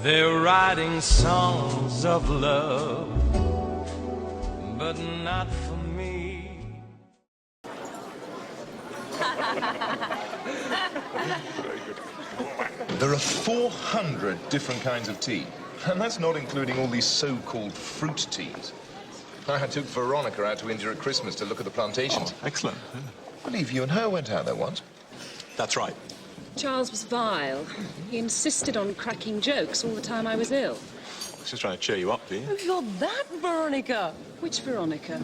They're writing songs of love, but not for me. There are 400 different kinds of tea, and that's not including all these so-called fruit teas. I took Veronica out to India at Christmas to look at the plantations. Oh, excellent. Yeah. I believe you and her went out there once. That's right. Charles was vile. He insisted on cracking jokes all the time I was ill. I was just trying to cheer you up, dear. Oh, you're that Veronica. Which Veronica?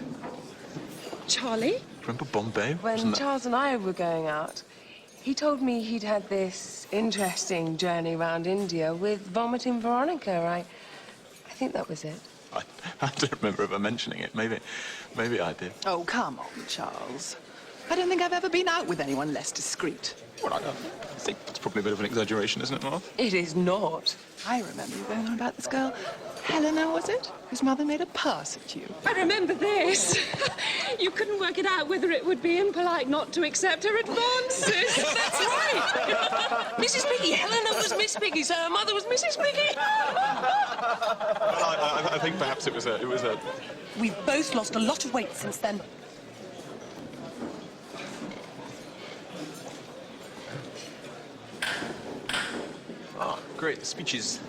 Charlie? Remember Bombay? When Charles and I were going out, he told me he'd had this interesting journey around India with vomiting Veronica. I think that was it. I don't remember ever mentioning it. Maybe I did. Oh, come on, Charles. I don't think I've ever been out with anyone less discreet. Well, I think that's probably a bit of an exaggeration, isn't it, Martha? It is not. I remember you going on about this girl, Helena, was it? Whose mother made a pass at you. I remember this. You couldn't work it out whether it would be impolite not to accept her advances. That's right. Mrs. Piggy. Helena was Miss Piggy, so her mother was Mrs. Piggy. Well, I think perhaps it was a... We've both lost a lot of weight since then. Oh, great. The speeches.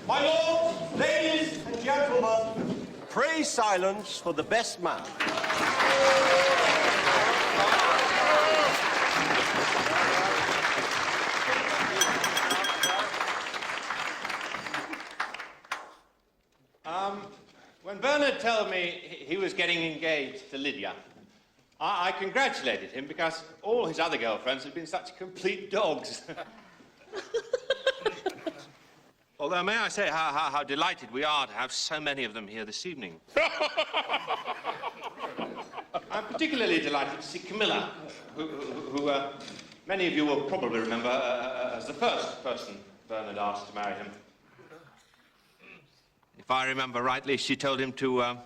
My lords, ladies and gentlemen, pray silence for the best man. When Bernard told me he was getting engaged to Lydia, I congratulated him because all his other girlfriends had been such complete dogs. Although, may I say how delighted we are to have so many of them here this evening. I'm particularly delighted to see Camilla, who many of you will probably remember as the first person Bernard asked to marry him. If I remember rightly, she told him to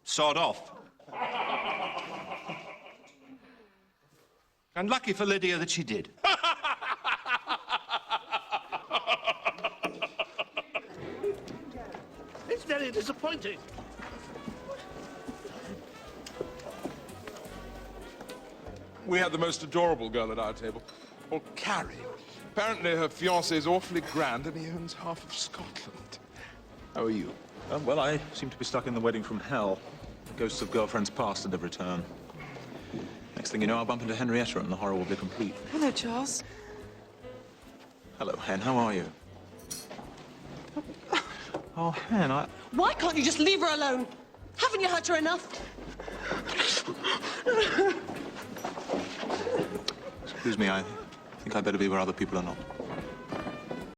sod off. And lucky for Lydia that she did. It's very disappointing. We had the most adorable girl at our table, called Carrie. Apparently her fiancé is awfully grand and he owns half of Scotland. How are you? Well, I seem to be stuck in the wedding from hell. Ghosts of girlfriends past and never return. Next thing you know, I'll bump into Henrietta and the horror will be complete. Hello, Charles. Hello, Hen. How are you? Oh, Hen, Why can't you just leave her alone? Haven't you hurt her enough? Excuse me, I think I'd better be where other people are not.